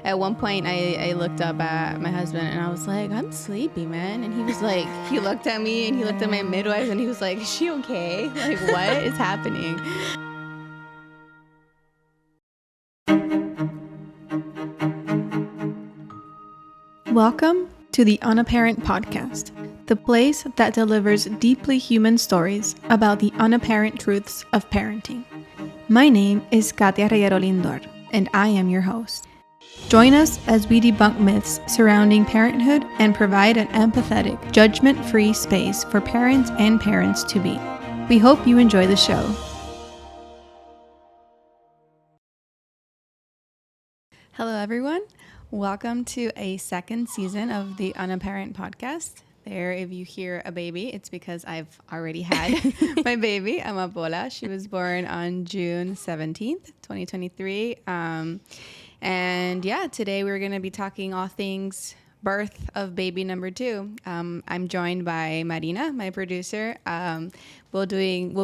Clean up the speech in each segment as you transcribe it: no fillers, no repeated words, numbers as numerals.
At one point, I looked up at my husband and I was like, I'm sleepy, man. And he was like, he looked at me and he looked at my midwife and he was like, is she okay? Like, what is happening? Welcome to the Unapparent Podcast, the place that delivers deeply human stories about the unapparent truths of parenting. My name is Katia Lindor, and I am your host. Join us as we debunk myths surrounding parenthood and provide an empathetic, judgment-free space for parents and parents-to-be. We hope you enjoy the show. Hello, everyone. Welcome to a second season of the Unapparent Podcast. If you hear a baby, it's because I've already had my baby, Amapola. She was born on June 17th, 2023. And yeah, today we're going to be talking all things birth of baby number 2. I'm joined by Marina, my producer. We'll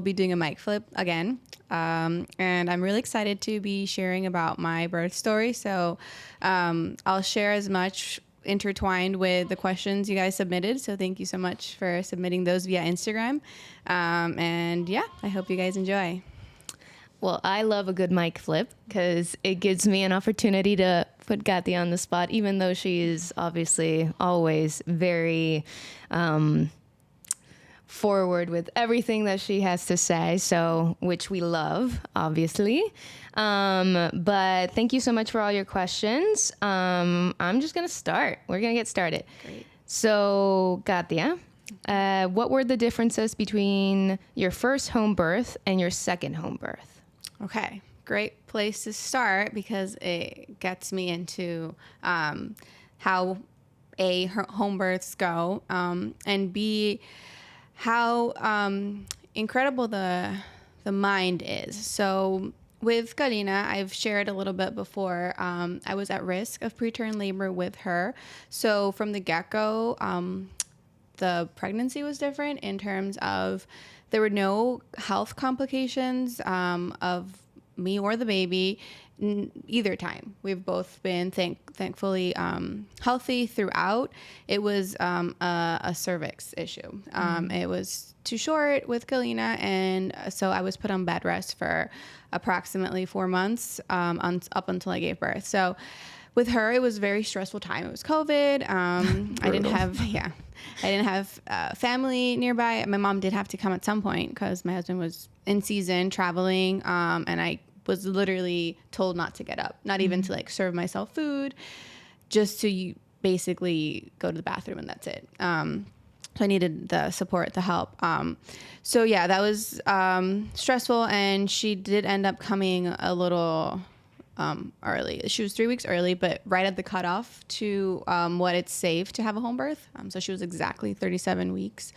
be doing a mic flip again. And I'm really excited to be sharing about my birth story. So I'll share as much intertwined with the questions you guys submitted. So thank you so much for submitting those via Instagram. And yeah, I hope you guys enjoy. Well, I love a good mic flip because it gives me an opportunity to put Katia on the spot, even though she is obviously always very forward with everything that she has to say, so which we love, obviously. But thank you so much for all your questions. I'm just going to start. We're going to get started. Great. So, Katia, what were the differences between your first home birth and your second home birth? Okay, great place to start because it gets me into how A, home births go, and B, how incredible the mind is. So with Kalina, I've shared a little bit before, I was at risk of preterm labor with her. So from the get-go, the pregnancy was different in terms of there were no health complications of me or the baby either time. We've both been thankfully healthy throughout. It was a cervix issue. It was too short with Kalina, and so I was put on bed rest for approximately 4 months up until I gave birth. So with her, it was a very stressful time. It was COVID. I didn't have family nearby. My mom did have to come at some point because my husband was in season traveling, and I was literally told not to get up, not even to like serve myself food, just to basically go to the bathroom, and that's it. So I needed the support, the help. So yeah, that was stressful, and she did end up coming a little early. She was 3 weeks early, but right at the cutoff to what it's safe to have a home birth. So she was exactly 37 weeks.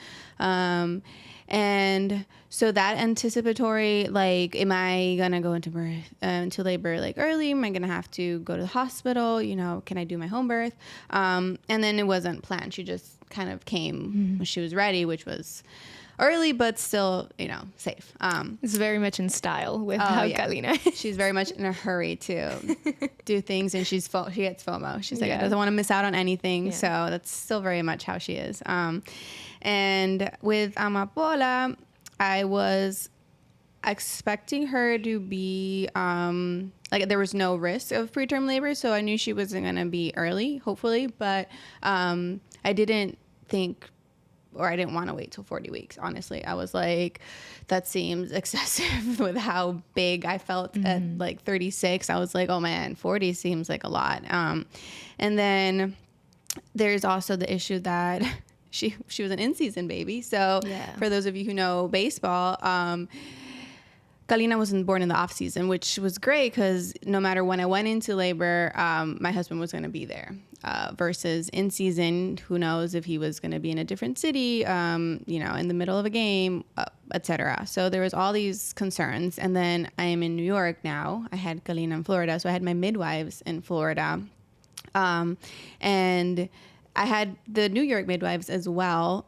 And so that anticipatory, like, am I going to go into labor like early? Am I going to have to go to the hospital? You know, can I do my home birth? And then it wasn't planned. She just kind of came when she was ready, which was early, but still, you know, safe. It's very much in style with how Kalina. She's very much in a hurry to do things, and she gets FOMO. She's like, I doesn't want to miss out on anything. Yeah. So that's still very much how she is. And with Amapola, I was expecting her to be like there was no risk of preterm labor, so I knew she wasn't going to be early, hopefully, but I didn't think, or I didn't want to wait till 40 weeks. Honestly, I was like, that seems excessive with how big I felt at like 36. I was like, oh man, 40 seems like a lot. And then there's also the issue that she was an in-season baby. So for those of you who know baseball, Kalina wasn't born in the off season, which was great because no matter when I went into labor, my husband was going to be there. Versus in season, who knows if he was going to be in a different city, you know, in the middle of a game, etc. So there was all these concerns. And then I am in New York now. I had Kalina in Florida, so I had my midwives in Florida, and I had the New York midwives as well,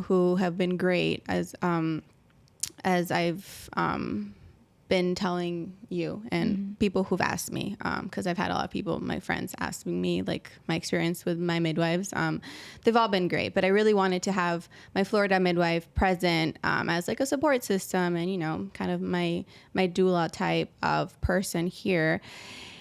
who have been great as I've been telling you and people who've asked me, because I've had a lot of people, my friends, asking me like my experience with my midwives. They've all been great, but I really wanted to have my Florida midwife present as like a support system and, you know, kind of my doula type of person here.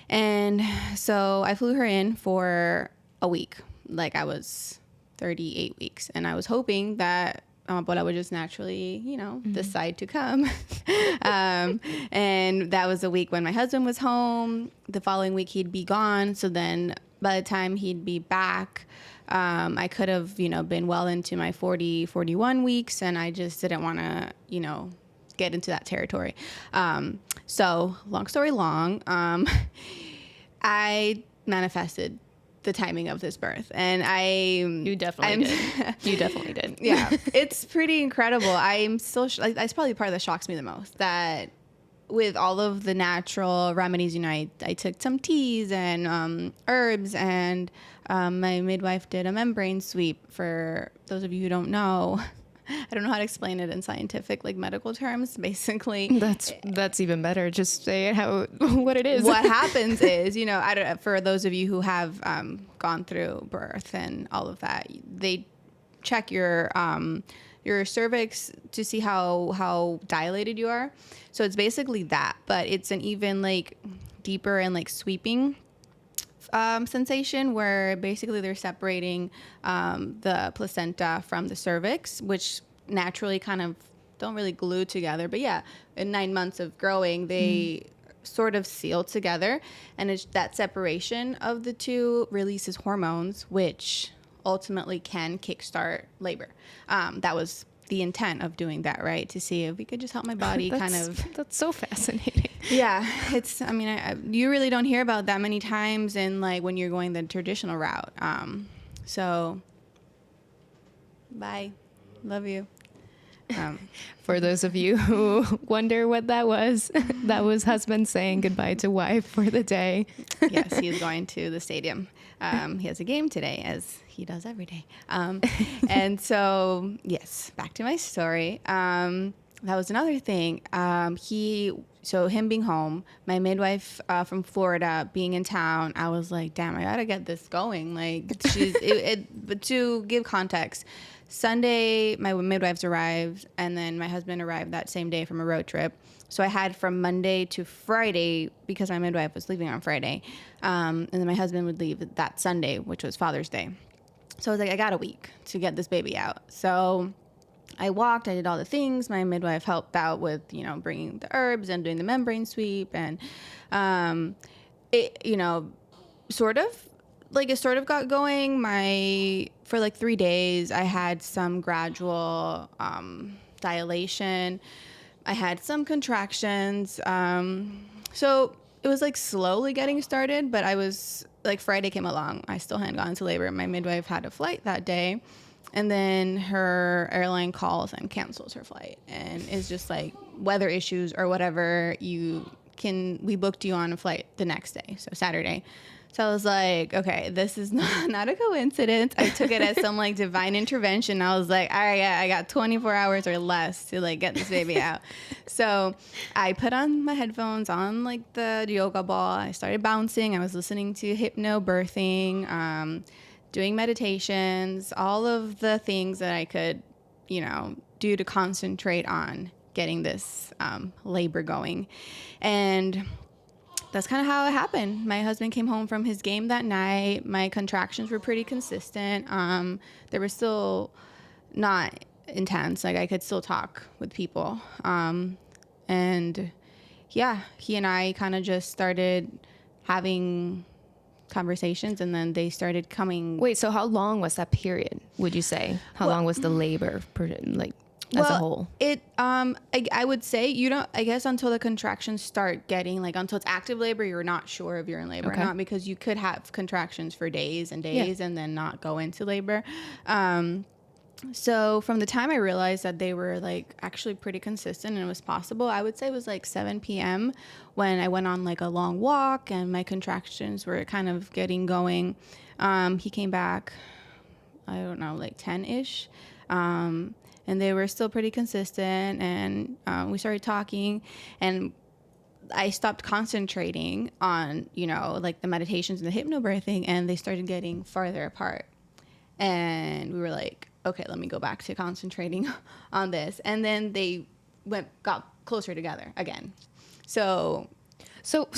And so I flew her in for a week. Like I was 38 weeks, and I was hoping that Amapola would just naturally, you know, decide to come. And that was a week when my husband was home. The following week he'd be gone. So then by the time he'd be back, I could have, you know, been well into my 41 weeks, and I just didn't want to, you know, get into that territory. So long story long, I manifested the timing of this birth, and You definitely did. You definitely did. Yeah, it's pretty incredible. I'm still that's probably the part that shocks me the most, that with all of the natural remedies, you know, I took some teas and herbs, and my midwife did a membrane sweep. For those of you who don't know, I don't know how to explain it in scientific, like medical terms. Basically, That's even better. Just say it what it is. What happens is, you know, for those of you who have gone through birth and all of that, they check your cervix to see how dilated you are. So it's basically that, but it's an even like deeper and like sweeping sensation, where basically they're separating the placenta from the cervix, which naturally kind of don't really glue together. But yeah, in 9 months of growing, they sort of seal together, and it's that separation of the two releases hormones, which ultimately can kickstart labor. That was the intent of doing that, right? To see if we could just help my body That's so fascinating. Yeah, it's, I mean, you really don't hear about that many times in like when you're going the traditional route. So bye. Love you. For those of you who wonder what that was husband saying goodbye to wife for the day. Yes, he is going to the stadium. He has a game today, as he does every day. And so, yes, back to my story. That was another thing. Him being home, my midwife from Florida being in town, I was like, damn, I gotta get this going. Like, but to give context, Sunday, my midwives arrived, and then my husband arrived that same day from a road trip. So I had from Monday to Friday, because my midwife was leaving on Friday, and then my husband would leave that Sunday, which was Father's Day. So I was like, I got a week to get this baby out. So I did all the things. My midwife helped out with, you know, bringing the herbs and doing the membrane sweep, and it, you know, sort of got going. For like 3 days, I had some gradual dilation. I had some contractions. So it was like slowly getting started, but I was like, Friday came along. I still hadn't gone into labor. My midwife had a flight that day, and then her airline calls and cancels her flight, and it's just like weather issues or whatever. We booked you on a flight the next day, so Saturday. So I was like, okay, this is not a coincidence. I took it as some like divine intervention. I was like, all right, I got 24 hours or less to like get this baby out. So I put on my headphones on like the yoga ball. I started bouncing. I was listening to HypnoBirthing, doing meditations, all of the things that I could, you know, do to concentrate on getting this labor going. And that's kind of how it happened. My husband came home from his game that night. My contractions were pretty consistent. They were still not intense. Like I could still talk with people. And yeah, he and I kind of just started having conversations, and then they started coming. Wait, so how long was that period, would you say? How long was the labor, as a whole? I would say you don't, I guess until the contractions start getting until it's active labor, you're not sure if you're in labor or not, because you could have contractions for days and days and then not go into labor. So from the time I realized that they were like actually pretty consistent and it was possible, I would say it was like 7 p.m. when I went on like a long walk and my contractions were kind of getting going. He came back, I don't know, like 10-ish. And they were still pretty consistent, and we started talking, and I stopped concentrating on, you know, like the meditations and the hypnobirthing, and they started getting farther apart. And we were like, okay, let me go back to concentrating on this. And then they got closer together again. So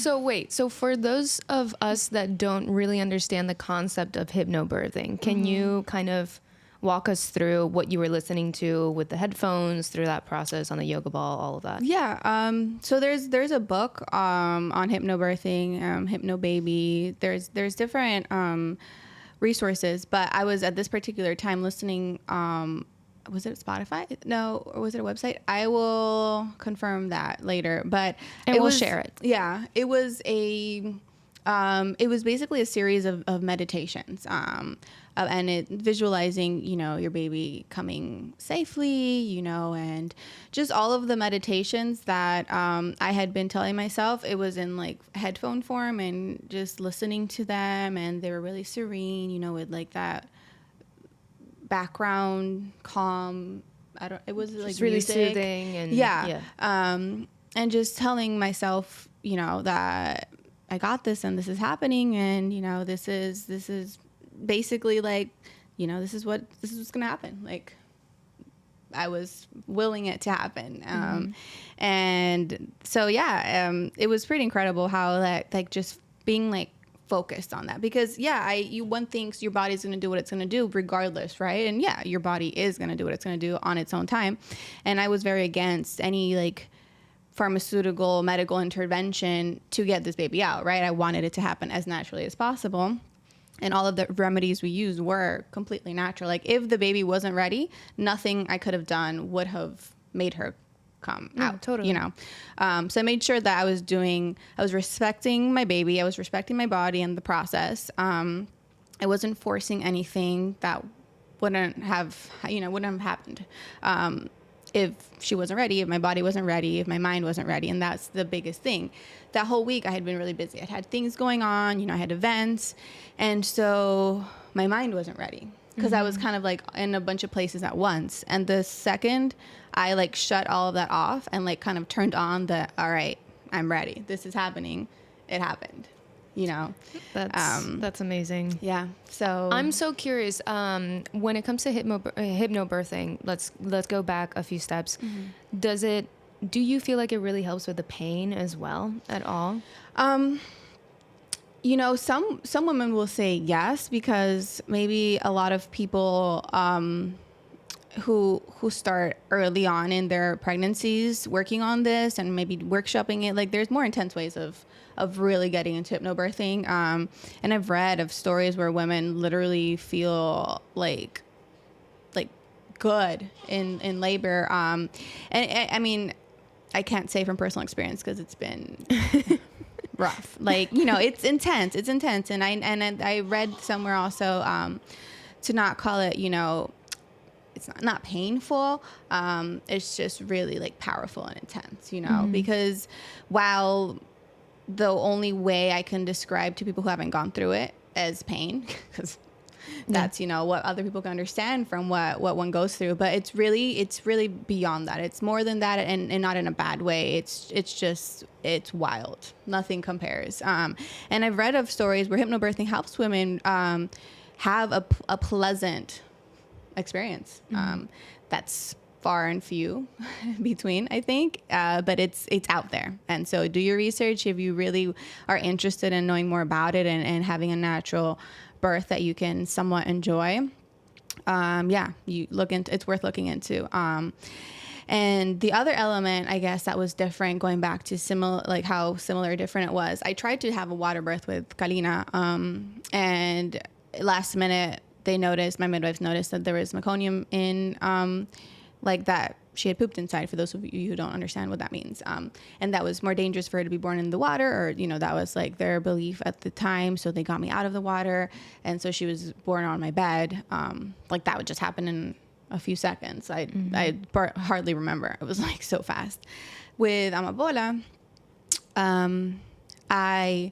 wait. So for those of us that don't really understand the concept of hypnobirthing, can you kind of walk us through what you were listening to with the headphones, through that process on the yoga ball, all of that? Yeah. So there's a book on hypnobirthing, HypnoBaby. There's different resources, but I was at this particular time listening. Was it Spotify? No, or was it a website? I will confirm that later. But we'll share it. Yeah, it was basically a series of meditations, and it visualizing, you know, your baby coming safely, you know, and just all of the meditations that I had been telling myself. It was in like headphone form and just listening to them, and they were really serene, you know, with like that background calm. It was like just really music. Soothing and and just telling myself, you know, that I got this and this is happening, and you know, this is basically like, you know, this is what's gonna happen. Like, I was willing it to happen. And so it was pretty incredible how that, like, just being like focused on that, because one thinks your body's going to do what it's going to do regardless, right? And your body is going to do what it's going to do on its own time. And I was very against any like pharmaceutical medical intervention to get this baby out, right? I wanted it to happen as naturally as possible. And all of the remedies we used were completely natural. Like, if the baby wasn't ready, nothing I could have done would have made her come out. Totally. You know? So I made sure that I was respecting my baby. I was respecting my body and the process. I wasn't forcing anything that wouldn't have happened. If she wasn't ready, if my body wasn't ready, if my mind wasn't ready. And that's the biggest thing. That whole week I had been really busy. I had things going on, you know, I had events. And so my mind wasn't ready, because I was kind of like in a bunch of places at once. And the second I like shut all of that off and like kind of turned on all right, I'm ready. This is happening. It happened, you know. That's amazing. Yeah. So I'm so curious. When it comes to hypnobirthing, let's go back a few steps. Do you feel like it really helps with the pain as well at all? You know, some women will say yes, because maybe a lot of people who start early on in their pregnancies working on this and maybe workshopping it, like there's more intense ways of really getting into hypnobirthing. And I've read of stories where women literally feel like good in labor. And I mean, I can't say from personal experience because it's been rough. Like, you know, it's intense. And I read somewhere also to not call it, you know, it's not painful. It's just really like powerful and intense, you know, because while the only way I can describe to people who haven't gone through it as pain, because that's, you know, what other people can understand from what one goes through. But it's really beyond that. It's more than that, and not in a bad way. It's wild. Nothing compares. And I've read of stories where hypnobirthing helps women have a pleasant experience. That's far and few between, I think, but it's out there. And so do your research if you really are interested in knowing more about it and having a natural birth that you can somewhat enjoy. It's worth looking into. And the other element, I guess, that was different, going back to how similar or different it was. I tried to have a water birth with Kalina, and last minute my midwives noticed that there was meconium in like that she had pooped inside, for those of you who don't understand what that means. And that was more dangerous for her to be born in the water, or, you know, that was like their belief at the time. So they got me out of the water. And so she was born on my bed. Like that would just happen in a few seconds. I hardly remember. It was like so fast. With Amapola, I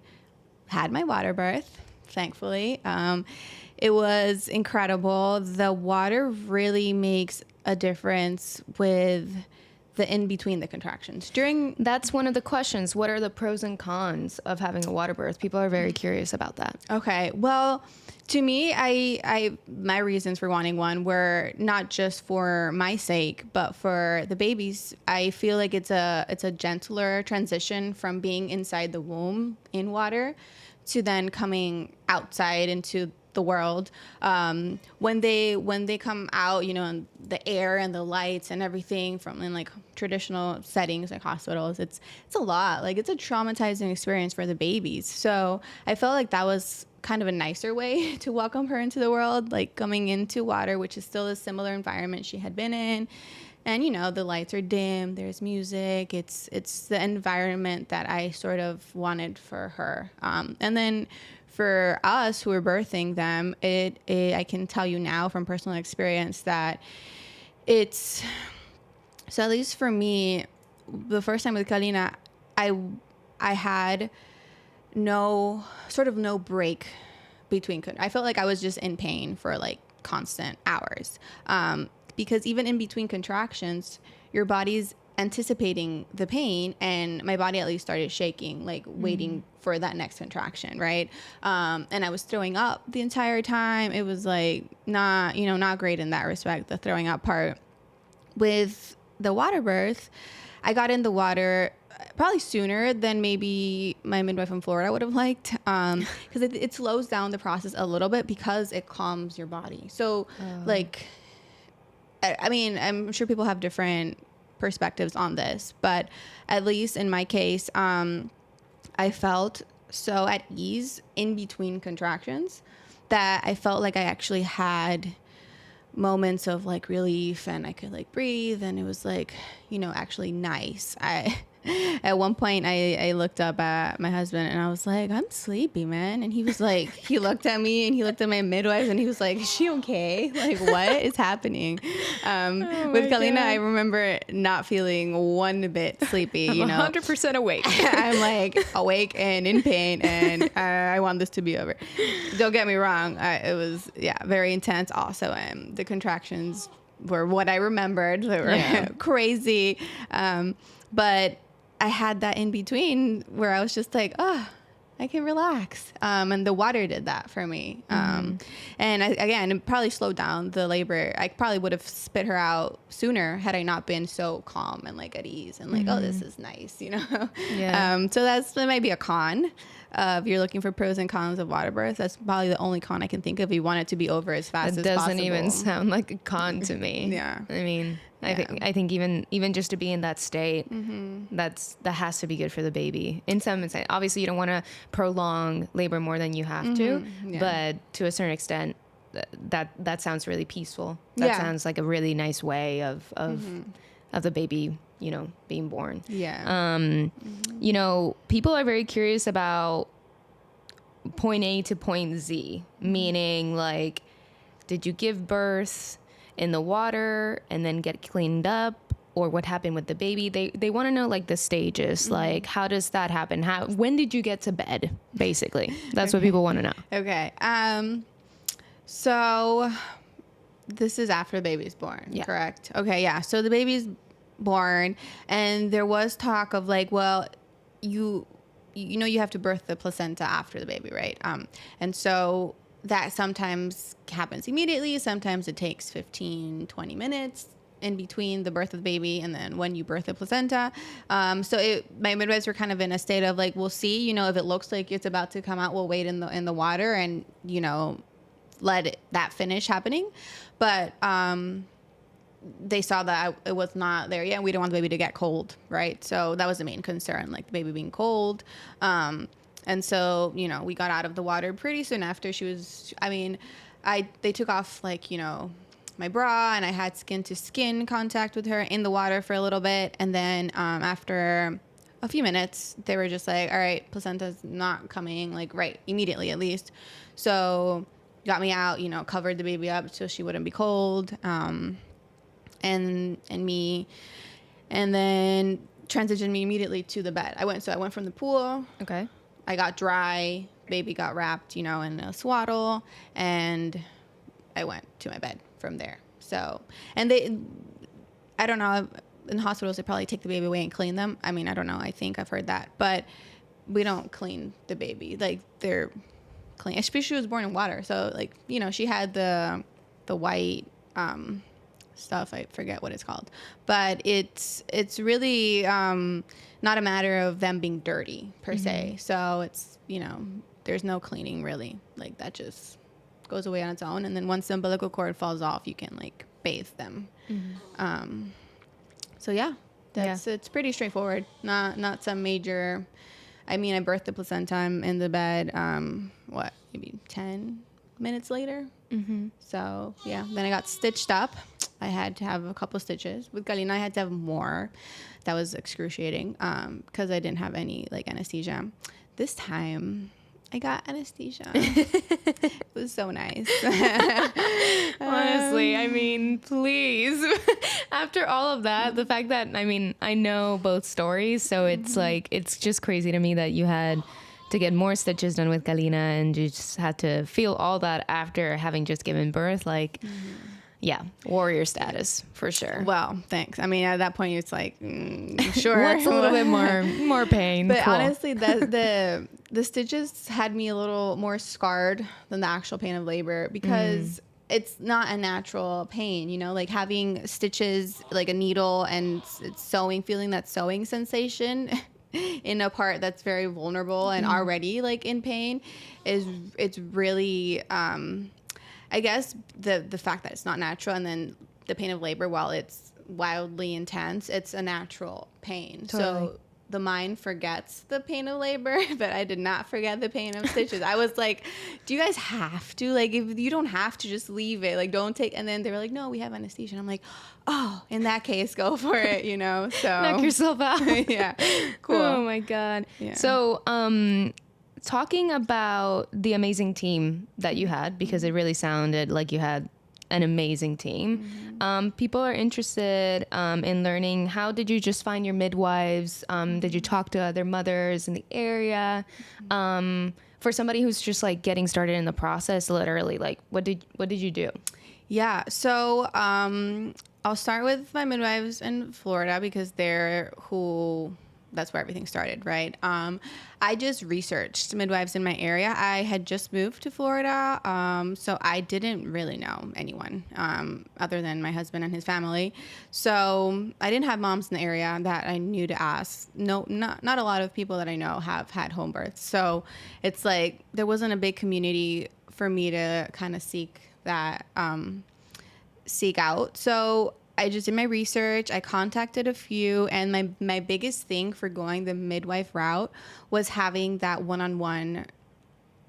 had my water birth, thankfully. It was incredible. The water really makes a difference with the in between the contractions. That's one of the questions. What are the pros and cons of having a water birth? People are very curious about that. Okay. Well, to me, I my reasons for wanting one were not just for my sake, but for the babies. I feel like it's a gentler transition from being inside the womb in water to then coming outside into the world. When they come out, you know, and the air and the lights and everything from in like traditional settings like hospitals, it's a lot. Like, it's a traumatizing experience for the babies. So I felt like that was kind of a nicer way to welcome her into the world, like coming into water, which is still a similar environment she had been in. And, you know, the lights are dim, there's music. It's the environment that I sort of wanted for her. And then for us who are birthing them, I can tell you now from personal experience that so at least for me, the first time with Kalina, I had no break between. I felt like I was just in pain for like constant hours. Because even in between contractions, your body's anticipating the pain, and my body at least started shaking, like waiting for that next contraction, right? And I was throwing up the entire time. It was like not great in that respect, the throwing up part. With the water birth, I got in the water probably sooner than maybe my midwife in Florida would have liked, because it slows down the process a little bit because it calms your body. So like, I mean, I'm sure people have different perspectives on this, but at least in my case, I felt so at ease in between contractions that I felt like I actually had moments of like relief, and I could like breathe, and it was like, you know, actually nice. At one point I looked up at my husband and I was like, I'm sleepy, man. And he was like, he looked at me and he looked at my midwife and he was like, is she okay? Like, what is happening? With Kalina, I remember not feeling one bit sleepy, you know. 100% awake. I'm like awake and in pain, and I want this to be over. Don't get me wrong. It was, very intense also. The contractions were what I remembered. They were crazy. But I had that in between where I was just like, oh, I can relax. And the water did that for me. And again, it probably slowed down the labor. I probably would have spit her out sooner had I not been so calm and like at ease and like, oh, this is nice, you know? Yeah. So that might be a con. If you're looking for pros and cons of water birth, that's probably the only con I can think of. You want it to be over as fast as possible. It doesn't even sound like a con to me. Yeah. I mean, I think even just to be in that state, that has to be good for the baby. In some sense, obviously you don't want to prolong labor more than you have to, but to a certain extent, that sounds really peaceful. That sounds like a really nice way of the baby, you know, being born. Yeah. You know, people are very curious about point A to point Z, meaning like, did you give birth in the water and then get cleaned up, or what happened with the baby? They want to know like the stages, like how does that happen? When did you get to bed? Basically, that's what people want to know. Okay. So this is after the baby's born, correct? Okay. Yeah. So the baby's born, and there was talk of like, well, you know, you have to birth the placenta after the baby, right? And so that sometimes happens immediately. Sometimes it takes 15, 20 minutes in between the birth of the baby and then when you birth the placenta. So my midwives were kind of in a state of like, we'll see, you know, if it looks like it's about to come out, we'll wait in the water and, you know, let that finish happening. But they saw that it was not there yet. We don't want the baby to get cold, right? So that was the main concern, like the baby being cold. And so, you know, we got out of the water pretty soon after she was, they took off like, you know, my bra, and I had skin to skin contact with her in the water for a little bit. And then after a few minutes, they were just like, all right, placenta's not coming, like right immediately at least. So got me out, you know, covered the baby up so she wouldn't be cold. And me, and then transitioned me immediately to the bed. I went from the pool. Okay. I got dry, baby got wrapped, you know, in a swaddle, and I went to my bed from there. So, and I don't know, in hospitals, they probably take the baby away and clean them. I mean, I don't know. I think I've heard that. But we don't clean the baby. Like, they're clean. Especially she was born in water. So, like, you know, she had the white stuff. I forget what it's called. But it's really not a matter of them being dirty, per se. So, it's, you know, there's no cleaning, really. Like, that just goes away on its own. And then once the umbilical cord falls off, you can, like, bathe them. So yeah, it's pretty straightforward. Not some major. I mean, I birthed the placenta. I'm in the bed. Maybe 10 minutes later. So yeah, then I got stitched up. I had to have a couple stitches. With Kalina, I had to have more. That was excruciating because I didn't have any like anesthesia. This time, I got anesthesia. It was so nice. Honestly, I mean, please. After all of that, the fact that, I mean, I know both stories, so it's like, it's just crazy to me that you had to get more stitches done with Kalina and you just had to feel all that after having just given birth. Like, yeah, warrior status for sure. Well, thanks. I mean, at that point, it's like, sure. What's a little bit more pain? But cool. honestly, the stitches had me a little more scarred than the actual pain of labor because it's not a natural pain, you know, like having stitches, like a needle and it's sewing, feeling that sewing sensation in a part that's very vulnerable and already like in pain it's really, I guess the fact that it's not natural and then the pain of labor, while it's wildly intense, it's a natural pain. Totally. So the mind forgets the pain of labor, but I did not forget the pain of stitches. I was like, do you guys have to? Like, if you don't have to, just leave it. Like, don't take. And then they were like, no, we have anesthesia. And I'm like, oh, in that case, go for it, you know? So knock yourself out. Yeah. Cool. Oh my God. Yeah. So, talking about the amazing team that you had, because it really sounded like you had an amazing team. People are interested in learning, how did you just find your midwives? Did you talk to other mothers in the area? For somebody who's just like getting started in the process, literally, like what did you do? Yeah. So I'll start with my midwives in Florida because that's where everything started, right? I just researched midwives in my area. I had just moved to Florida, so I didn't really know anyone other than my husband and his family. So I didn't have moms in the area that I knew to ask. No, not a lot of people that I know have had home births. So it's like there wasn't a big community for me to kind of seek out. So I just did my research. I contacted a few, and my biggest thing for going the midwife route was having that one-on-one,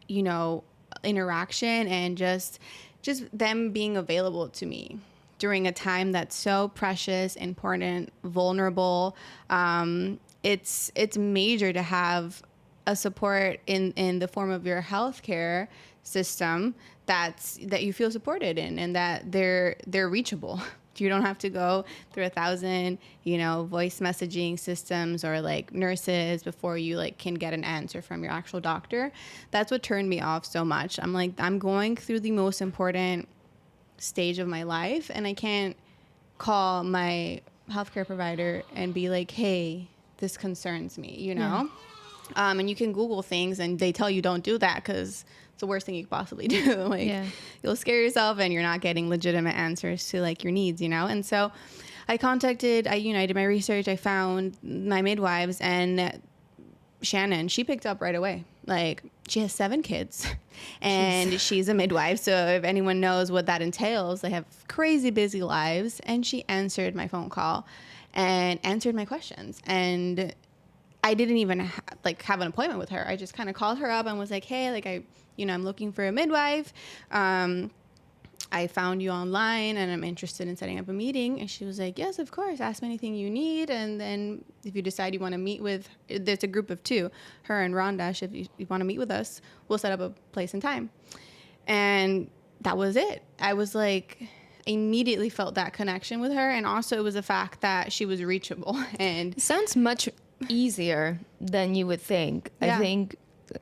you know, interaction and just them being available to me during a time that's so precious, important, vulnerable. It's major to have a support in the form of your healthcare system that you feel supported in, and that they're reachable. You don't have to go through 1,000, you know, voice messaging systems or like nurses before you like can get an answer from your actual doctor. That's what turned me off so much. I'm like, I'm going through the most important stage of my life, and I can't call my healthcare provider and be like, hey, this concerns me, you know? Yeah. And you can Google things and they tell you don't do that because it's the worst thing you could possibly do. Like, you'll scare yourself and you're not getting legitimate answers to like your needs, you know? And so I did my research. I found my midwives, and Shannon, she picked up right away. Like, she has 7 kids and she's a midwife. So if anyone knows what that entails, they have crazy busy lives. And she answered my phone call and answered my questions. And I didn't even have an appointment with her. I just kind of called her up and was like, hey, like I'm looking for a midwife. I found you online and I'm interested in setting up a meeting. And she was like, yes, of course. Ask me anything you need. And then if you decide you want to meet with, there's a group of 2, her and Rhonda. If you want to meet with us, we'll set up a place and time. And that was it. I was like, immediately felt that connection with her. And also it was the fact that she was reachable. And it sounds much easier than you would think. Yeah. I think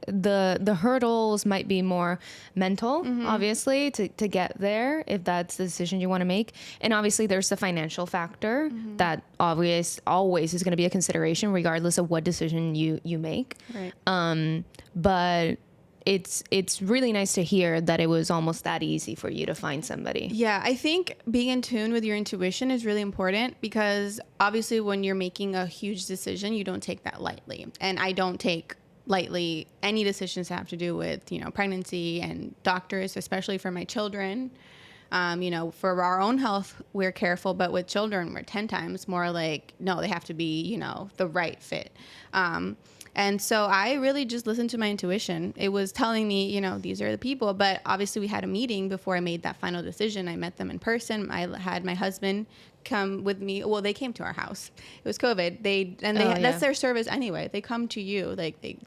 the hurdles might be more mental, obviously, to get there, if that's the decision you want to make. And obviously there's the financial factor that always is going to be a consideration regardless of what decision you make. Right. But it's really nice to hear that it was almost that easy for you to find somebody. Yeah, I think being in tune with your intuition is really important, because obviously when you're making a huge decision, you don't take that lightly. And I don't take lightly any decisions that have to do with, pregnancy and doctors, especially for my children. For our own health, we're careful, but with children, we're 10 times more like, no, they have to be, the right fit. And so I really just listened to my intuition. It was telling me, these are the people. But obviously we had a meeting before I made that final decision. I met them in person. I had my husband come with me. Well, they came to our house. It was COVID. That's their service anyway. They come to you.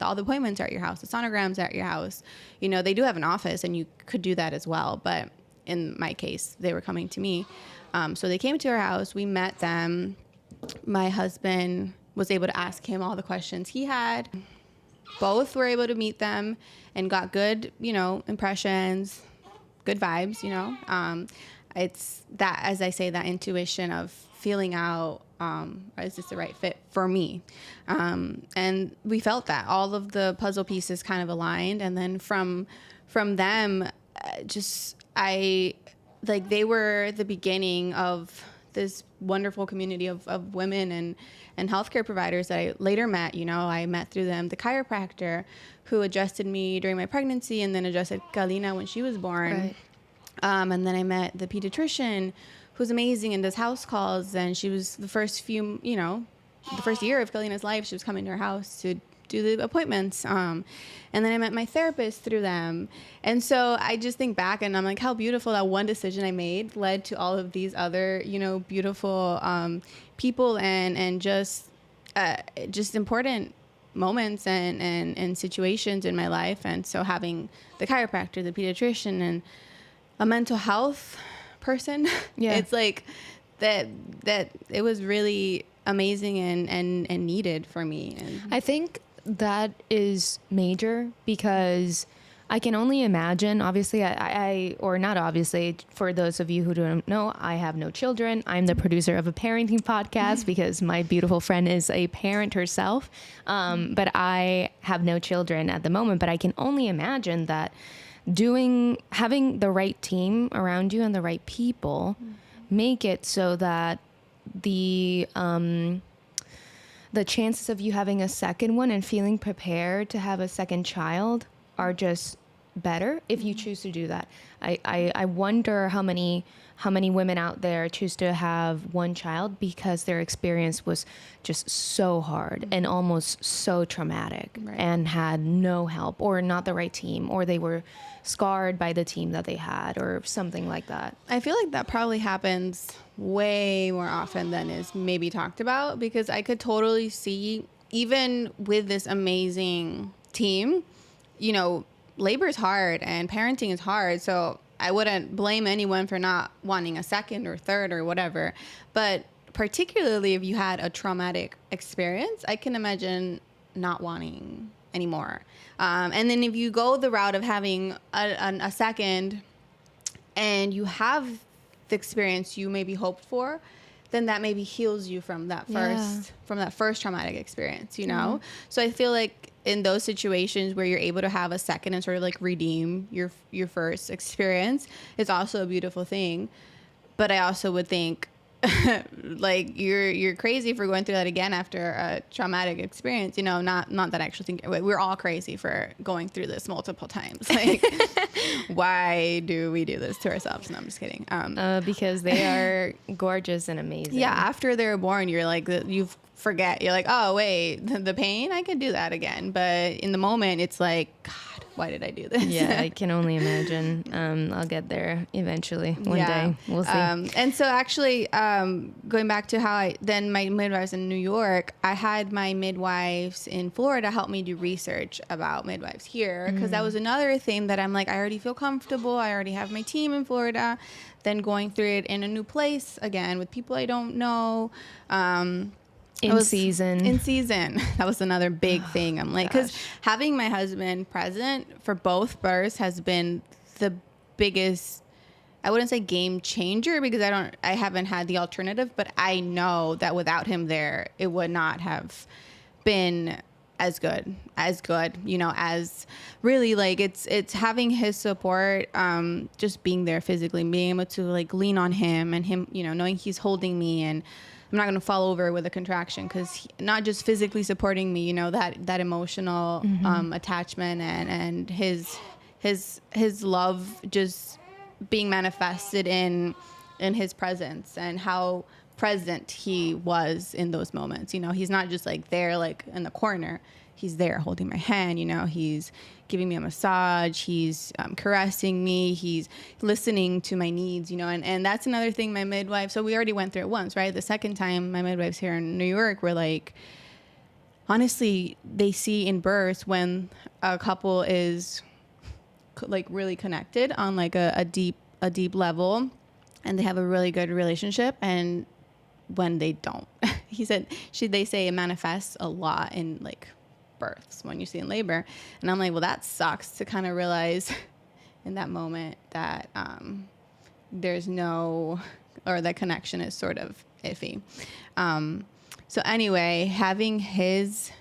All the appointments are at your house. The sonograms are at your house. They do have an office, and you could do that as well. But in my case, they were coming to me. So they came to our house. We met them. My husband was able to ask him all the questions he had. Both were able to meet them and got good, impressions, good vibes, It's that, as I say, that intuition of feeling out, is this the right fit for me? And we felt that all of the puzzle pieces kind of aligned. And then from them, they were the beginning of this wonderful community of women and healthcare providers that I later met. I met through them the chiropractor who adjusted me during my pregnancy and then adjusted Kalina when she was born. Right. And then I met the pediatrician who's amazing and does house calls. And she was the first the first year of Kalina's life, she was coming to our house to do the appointments. And then I met my therapist through them. And so I just think back and I'm like, how beautiful that one decision I made led to all of these other, beautiful people and just important moments and situations in my life. And so having the chiropractor, the pediatrician, and a mental health person, it's like that it was really amazing and needed for me. And I think that is major, because I can only imagine, obviously, or not obviously, for those of you who don't know, I have no children. I'm the producer of a parenting podcast because my beautiful friend is a parent herself. But I have no children at the moment, but I can only imagine that having the right team around you and the right people make it so that the chances of you having a second one and feeling prepared to have a second child are just better if you choose to do that. I wonder how many women out there choose to have one child because their experience was just so hard and almost so traumatic, and had no help or not the right team, or they were scarred by the team that they had or something like that. I feel like that probably happens way more often than is maybe talked about, because I could totally see, even with this amazing team, labor is hard and parenting is hard. So I wouldn't blame anyone for not wanting a second or third or whatever. But particularly if you had a traumatic experience, I can imagine not wanting anymore. And then if you go the route of having a second and you have the experience you maybe hoped for, then that maybe heals you from that first traumatic experience, So I feel like in those situations where you're able to have a second and sort of like redeem your first experience, it's also a beautiful thing. But I also would think like you're crazy for going through that again after a traumatic experience, not that I actually think we're all crazy for going through this multiple times. Like, why do we do this to ourselves? No, I'm just kidding. Because they are gorgeous and amazing. Yeah. After they're born, you're like, you're like, oh wait, the pain, I could do that again. But in the moment it's like, God, why did I do this? Yeah, I can only imagine. I'll get there eventually one day. We'll see. And so actually, going back to how my midwives in New York, I had my midwives in Florida help me do research about midwives here, because that was another thing that I'm like, I already feel comfortable. I already have my team in Florida. Then going through it in a new place again with people I don't know. In season. In season. That was another big thing. I'm like, because having my husband present for both births has been the biggest, I wouldn't say game changer, because I haven't had the alternative, but I know that without him there, it would not have been as good, you know, as really like it's having his support, just being there physically, being able to like lean on him and him, you know, knowing he's holding me and I'm not going to fall over with a contraction, because not just physically supporting me, you know, that emotional attachment and his love just being manifested in his presence and how present he was in those moments. You know, he's not just like there, like in the corner. He's there holding my hand, you know, he's giving me a massage, he's caressing me, he's listening to my needs, you know, and that's another thing my midwife, so we already went through it once, right? The second time my midwife's here in New York, we're like, honestly, they see in births when a couple is like really connected on like a deep level and they have a really good relationship, and when they don't. He said they say it manifests a lot in like births when you see in labor, and I'm like, well, that sucks to kind of realize in that moment that there's no, or that connection is sort of iffy. So anyway, having his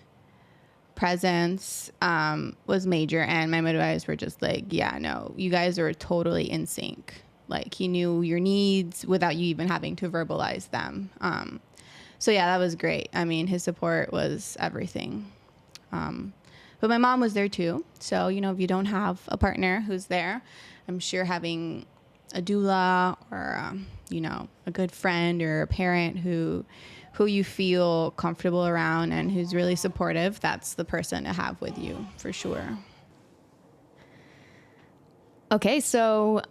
presence was major, and my midwives were just like, yeah, no, you guys are totally in sync. Like, he knew your needs without you even having to verbalize them. So yeah, that was great. I mean, his support was everything. But my mom was there too. So, you know, if you don't have a partner who's there, I'm sure having a doula or, you know, a good friend or a parent who you feel comfortable around and who's really supportive, that's the person to have with you for sure. Okay, so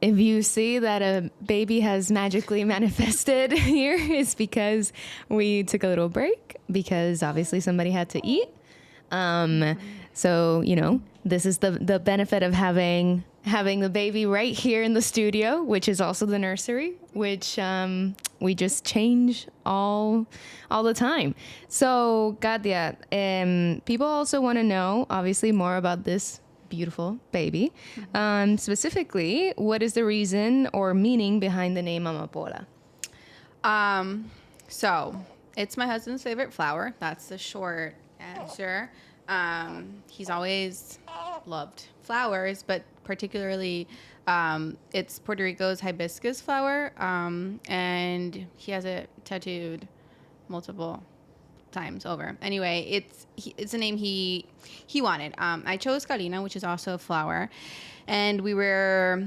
if you see that a baby has magically manifested here, it's because we took a little break, because obviously somebody had to eat. So, you know, this is the benefit of having the baby right here in the studio, which is also the nursery, which we just change all the time. So, Katia, people also want to know, obviously, more about this beautiful baby. Specifically, what is the reason or meaning behind the name Amapola? So it's my husband's favorite flower. That's the short answer. He's always loved flowers, but particularly it's Puerto Rico's hibiscus flower, and he has it tattooed multiple times over. Anyway, it's a name he wanted. I chose Kalina, which is also a flower, and we were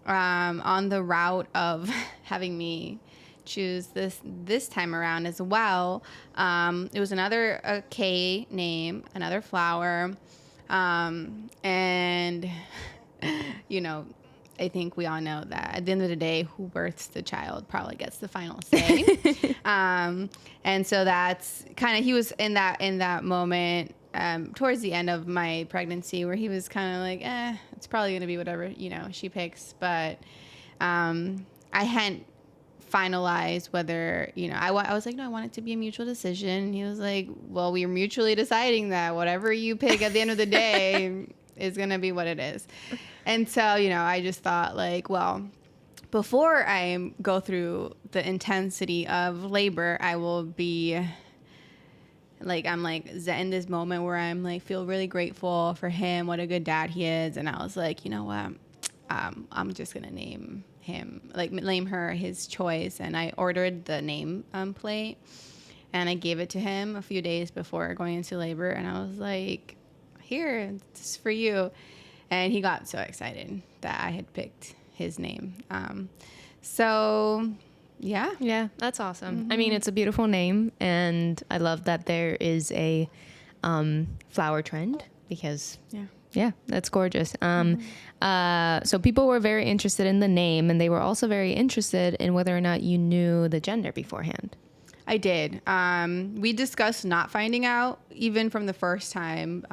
on the route of having me choose this time around as well. It was a K name, another flower, and you know, I think we all know that at the end of the day, who births the child probably gets the final say. And so that's kind of, he was in that moment towards the end of my pregnancy where he was kind of like, it's probably going to be whatever, you know, she picks. But I hadn't finalized whether, you know, I was like, no, I want it to be a mutual decision. And he was like, well, we're mutually deciding that whatever you pick at the end of the day is going to be what it is. And so, you know, I just thought like, well, before I go through the intensity of labor, I will be like, I'm like in this moment where I'm like, feel really grateful for him, what a good dad he is. And I was like, you know what, I'm just going to name her his choice. And I ordered the name plate and I gave it to him a few days before going into labor. And I was like, here, this is for you. And he got so excited that I had picked his name. So, yeah. Yeah, that's awesome. Mm-hmm. I mean, it's a beautiful name. And I love that there is a flower trend because, yeah, that's gorgeous. So people were very interested in the name, and they were also very interested in whether or not you knew the gender beforehand. I did. We discussed not finding out even from the first time.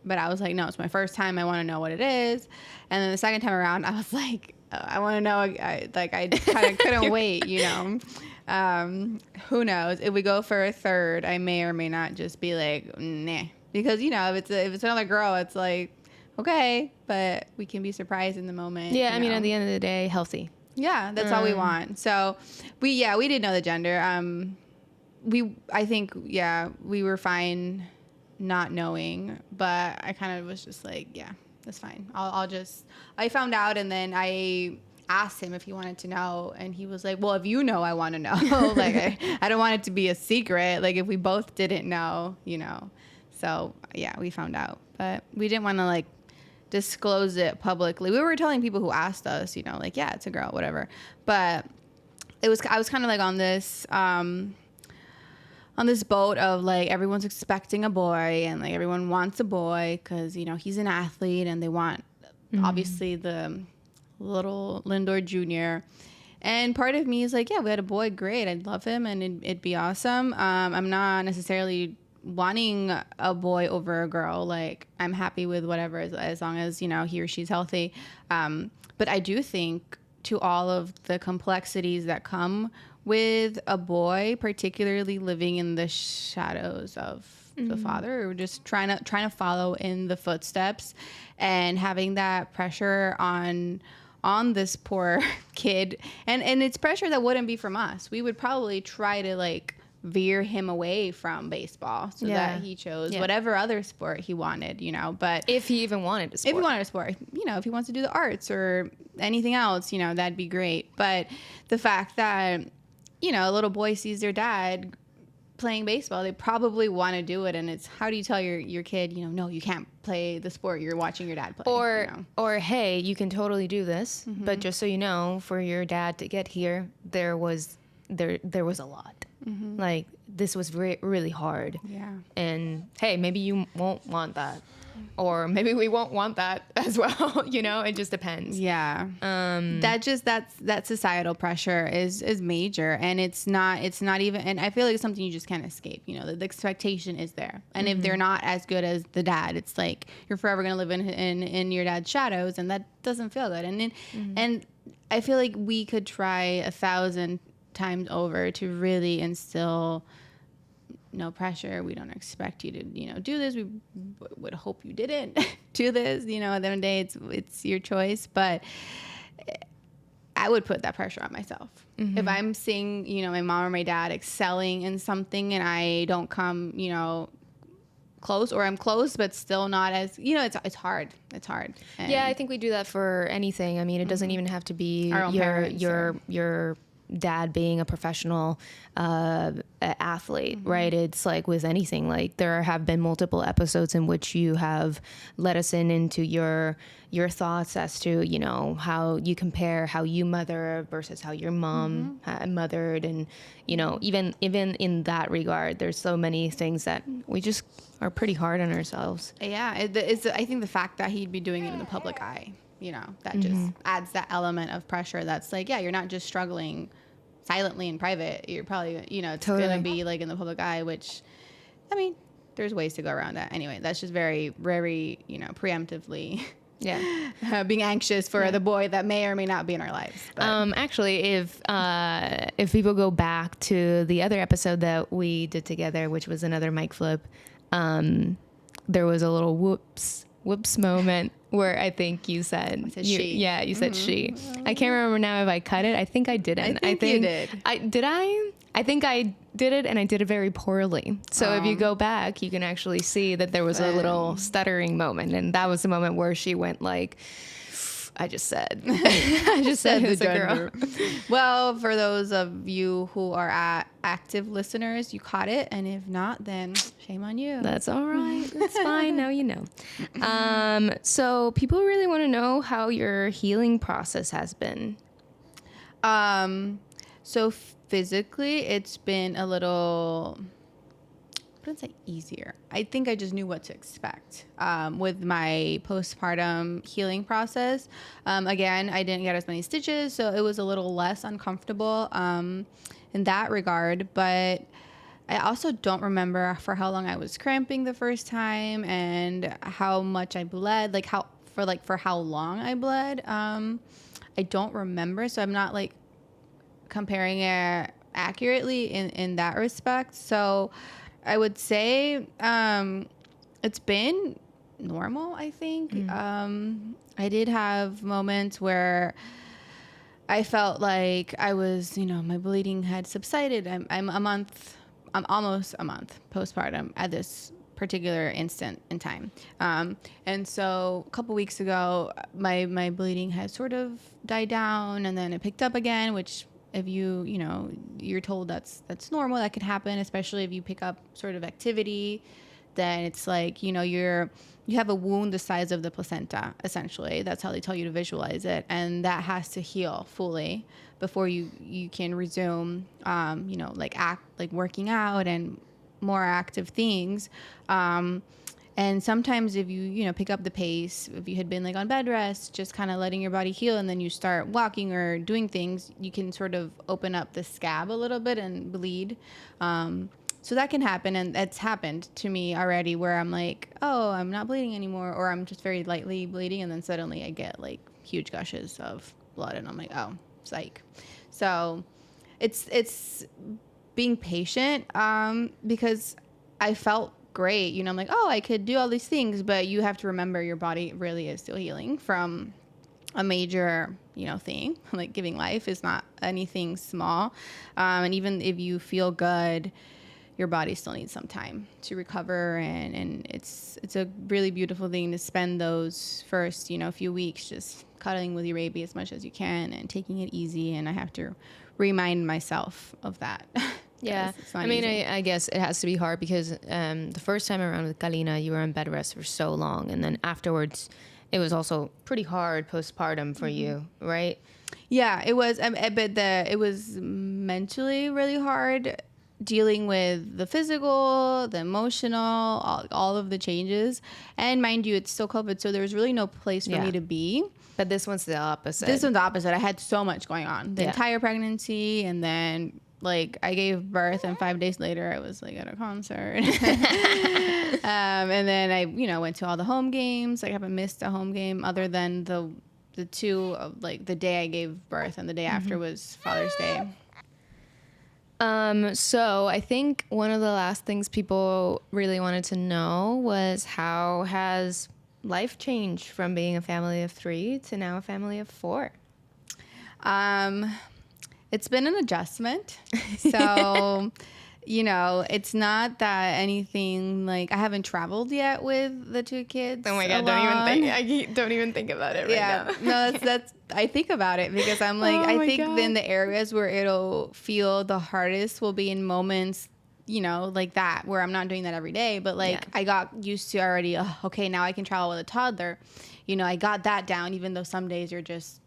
But I was like, no, it's my first time. I want to know what it is. And then the second time around, I was like, I want to know. I kind of couldn't wait, you know. Who knows? If we go for a third, I may or may not just be like, nah. Because, you know, if it's another girl, it's like, okay, but we can be surprised in the moment. Yeah, I mean, at the end of the day, healthy. Yeah, that's all we want. So we did know the gender. I think we were fine not knowing, but I kind of was just like, yeah, that's fine. I found out, and then I asked him if he wanted to know, and he was like, well, if you know, I want to know. Like, I don't want it to be a secret. Like, if we both didn't know, you know. So yeah, we found out, but we didn't want to like disclose it publicly. We were telling people who asked us, you know, like, yeah, it's a girl, whatever. But I was kind of like on this boat of like everyone's expecting a boy, and like everyone wants a boy because, you know, he's an athlete, and they want obviously the little Lindor Jr. And part of me is like, yeah, we had a boy, great, I'd love him, and it'd be awesome. I'm not necessarily wanting a boy over a girl. Like, I'm happy with whatever, as long as, you know, he or she's healthy. But I do think to all of the complexities that come with a boy, particularly living in the shadows of the father, or just trying to follow in the footsteps, and having that pressure on this poor kid, and it's pressure that wouldn't be from us. We would probably try to like veer him away from baseball so that he chose whatever other sport he wanted, you know. But if he even wanted a sport. If he wanted a sport, you know, if he wants to do the arts or anything else, you know, that'd be great. But the fact that, you know, a little boy sees their dad playing baseball, they probably want to do it, and it's, how do you tell your kid, you know, no, you can't play the sport you're watching your dad play, or you know? Or hey, you can totally do this, but just so you know, for your dad to get here, there was a lot. Like, this was really hard. Yeah. And hey, maybe you won't want that, or maybe we won't want that as well. You know, it just depends. Yeah. That societal pressure is major, and it's not even, and I feel like it's something you just can't escape. You know, the expectation is there, and if they're not as good as the dad, it's like you're forever gonna live in your dad's shadows, and that doesn't feel good. And I feel like we could try 1,000 times over to really instill no pressure. We don't expect you to, you know, do this. We would hope you didn't do this. You know, at the end of the day, it's your choice. But I would put that pressure on myself. If I'm seeing, you know, my mom or my dad excelling in something, and I don't come, you know, close, or I'm close but still not as, you know, it's hard. And yeah, I think we do that for anything. I mean, it doesn't even have to be your dad being a professional athlete, right? It's like with anything. Like, there have been multiple episodes in which you have let us into your thoughts as to, you know, how you compare how you mother versus how your mom mothered, and, you know, even in that regard, there's so many things that we just are pretty hard on ourselves. Yeah, I think the fact that he'd be doing it in the public eye, you know, that just adds that element of pressure. That's like, yeah, you're not just struggling silently in private. You're probably, you know, it's going to be like in the public eye, which, I mean, there's ways to go around that. Anyway, that's just very, very, you know, preemptively being anxious for the boy that may or may not be in our lives. But. Actually, if people go back to the other episode that we did together, which was another mic flip, there was a little whoops moment where I think you said she. Yeah, you said she. I can't remember now if I cut it. I think I didn't. I think you did. I think I did it, and I did it very poorly. So if you go back, you can actually see that there was a little stuttering moment, and that was the moment where she went like, I just said it's a girl. Well, for those of you who are active listeners, you caught it, and if not, then shame on you. That's all right. That's fine. Now you know. So people really want to know how your healing process has been. So physically, it's been a little, I wouldn't say easier. I think I just knew what to expect with my postpartum healing process. Again, I didn't get as many stitches, so it was a little less uncomfortable in that regard. But I also don't remember for how long I was cramping the first time and how much I bled, for how long I bled. I don't remember, so I'm not like comparing it accurately in that respect. So I would say it's been normal, I think. I did have moments where I felt like I was, my bleeding had subsided. I'm almost a month postpartum at this particular instant in time. And so a couple weeks ago, my bleeding had sort of died down, and then it picked up again, which if you're told that's normal, that could happen, especially if you pick up sort of activity, then it's like, you have a wound the size of the placenta, essentially. That's how they tell you to visualize it. And that has to heal fully before you can resume, like working out and more active things. And sometimes if you pick up the pace, if you had been like on bed rest, just kind of letting your body heal, and then you start walking or doing things, you can sort of open up the scab a little bit and bleed. So that can happen, and it's happened to me already where I'm like, oh, I'm not bleeding anymore, or I'm just very lightly bleeding, and then suddenly I get like huge gushes of blood, and I'm like, oh, psych. So it's being patient, because I felt great. I'm like, oh, I could do all these things, but you have to remember your body really is still healing from a major, thing. Like giving life is not anything small. And even if you feel good, your body still needs some time to recover, and it's a really beautiful thing to spend those first few weeks just cuddling with your baby as much as you can and taking it easy. And I have to remind myself of that. Yeah, I mean, I guess it has to be hard because the first time around with Kalina, you were on bed rest for so long, and then afterwards it was also pretty hard postpartum for you, right? Yeah, it was, but it was mentally really hard, dealing with the physical, the emotional, all of the changes. And mind you, it's still COVID, so there was really no place for me to be. But this one's the opposite. I had so much going on. The entire pregnancy, and then like I gave birth, and 5 days later I was like at a concert. And then I, went to all the home games. I haven't missed a home game other than the two of like the day I gave birth, and the day after was Father's Day. So I think one of the last things people really wanted to know was, how has life changed from being a family of 3 to now a family of 4? It's been an adjustment. So, it's not that anything, like I haven't traveled yet with the 2 kids. Oh my God, don't even think about it right now. No, that's I think about it because I'm like, I think then the areas where it'll feel the hardest will be in moments, like that, where I'm not doing that every day, but like I got used to already, okay, now I can travel with a toddler. I got that down, even though some days are just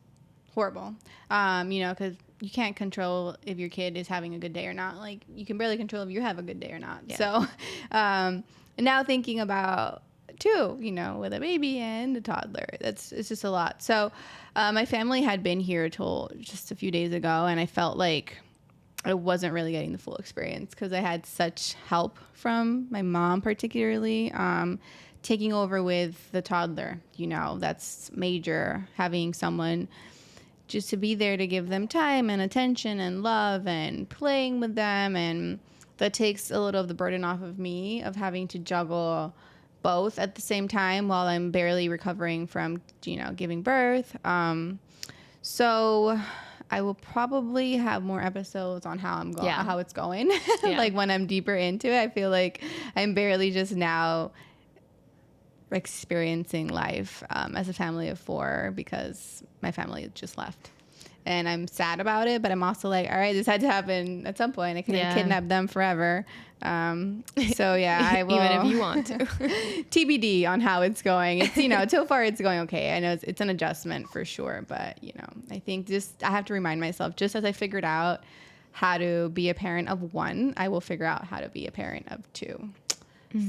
horrible. Because you can't control if your kid is having a good day or not. Like you can barely control if you have a good day or not. Yeah. So now thinking about 2, with a baby and a toddler, it's just a lot. So my family had been here till just a few days ago, and I felt like I wasn't really getting the full experience because I had such help from my mom, particularly taking over with the toddler. That's major, having someone just to be there to give them time and attention and love and playing with them. And that takes a little of the burden off of me of having to juggle both at the same time while I'm barely recovering from, giving birth. So I will probably have more episodes on how how it's going. Like when I'm deeper into it, I feel like I'm barely just now experiencing life as a family of 4 because my family just left, and I'm sad about it, but I'm also like, all right, this had to happen at some point. I couldn't kidnap them forever. So yeah, I will, even if you want to. TBD on how it's going. It's so far it's going okay. I know it's an adjustment for sure, but I think I have to remind myself, just as I figured out how to be a parent of 1, I will figure out how to be a parent of 2.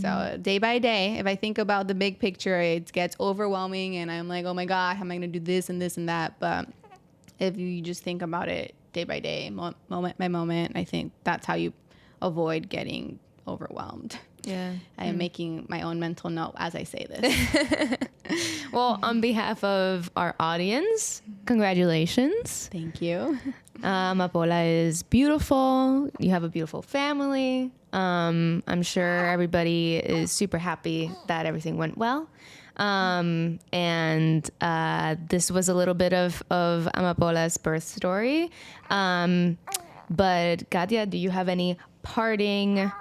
So day by day, if I think about the big picture, it gets overwhelming and I'm like, oh my God, how am I going to do this and this and that? But if you just think about it day by day, moment by moment, I think that's how you avoid getting overwhelmed. I am making my own mental note as I say this. Well, on behalf of our audience, congratulations. Thank you. Amapola is beautiful. You have a beautiful family. I'm sure everybody is super happy that everything went well. And this was a little bit of Amapola's birth story. But Katia, do you have any parting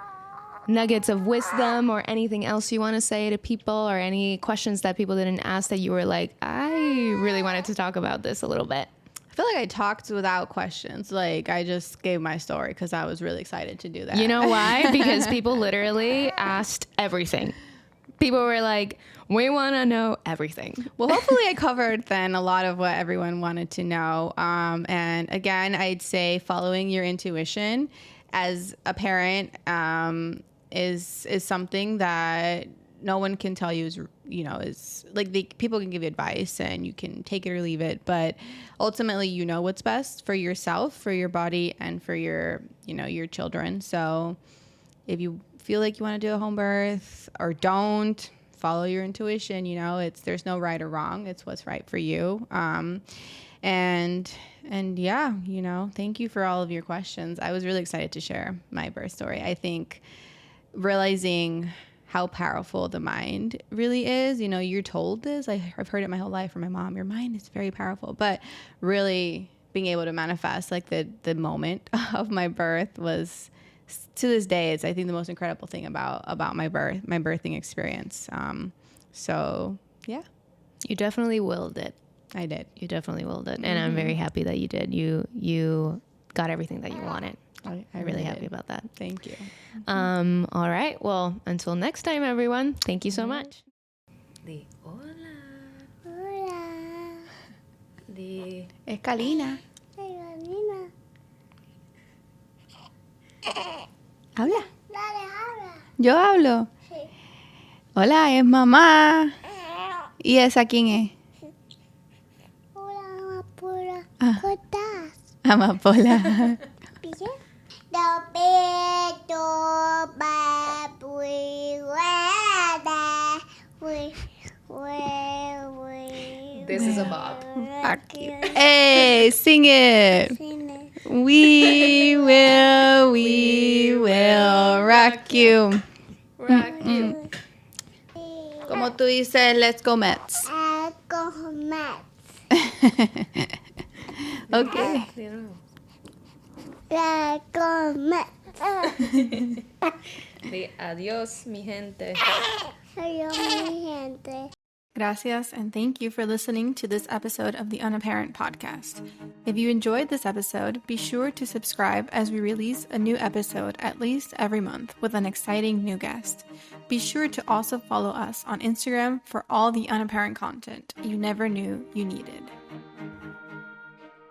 nuggets of wisdom or anything else you want to say to people, or any questions that people didn't ask that you were like, I really wanted to talk about this a little bit? I feel like I talked without questions. Like, I just gave my story because I was really excited to do that. You know why? Because people literally asked everything. People were like, we want to know everything. Well, hopefully I covered then a lot of what everyone wanted to know. And again, I'd say following your intuition as a parent is something that no one can tell you is like, people can give you advice and you can take it or leave it, but ultimately you know what's best for yourself, for your body, and for your children. So if you feel like you want to do a home birth or don't, follow your intuition. There's no right or wrong. It's what's right for you. And yeah, thank you for all of your questions. I was really excited to share my birth story. I think realizing how powerful the mind really is, you're told this. I've heard it my whole life from my mom. Your mind is very powerful, but really being able to manifest like the moment of my birth was, to this day, it's I think the most incredible thing about my birthing experience. So yeah, you definitely willed it. I did. You definitely willed it, and I'm very happy that you did. You got everything that you wanted. I'm really happy about that. Thank you. All right. Well, until next time, everyone. Thank you so much. The hola. Hola. The Es Kalina. Kalina. Habla. Dale, habla. Yo hablo. Sí. Hola, es mamá. ¿Y esa quién es? Hola, Amapola. Ah. ¿Cómo estás? Amapola. ¿Bien? Dobeto, babuy, wada, This is a bob. Hey, sing it. We will rock you. Rock you. Como tú dices, let's go Mets. Okay. The adiós, mi gente. Adiós, mi gente. Gracias, and thank you for listening to this episode of the Unapparent podcast. If you enjoyed this episode, be sure to subscribe as we release a new episode at least every month with an exciting new guest. Be sure to also follow us on Instagram for all the unapparent content you never knew you needed.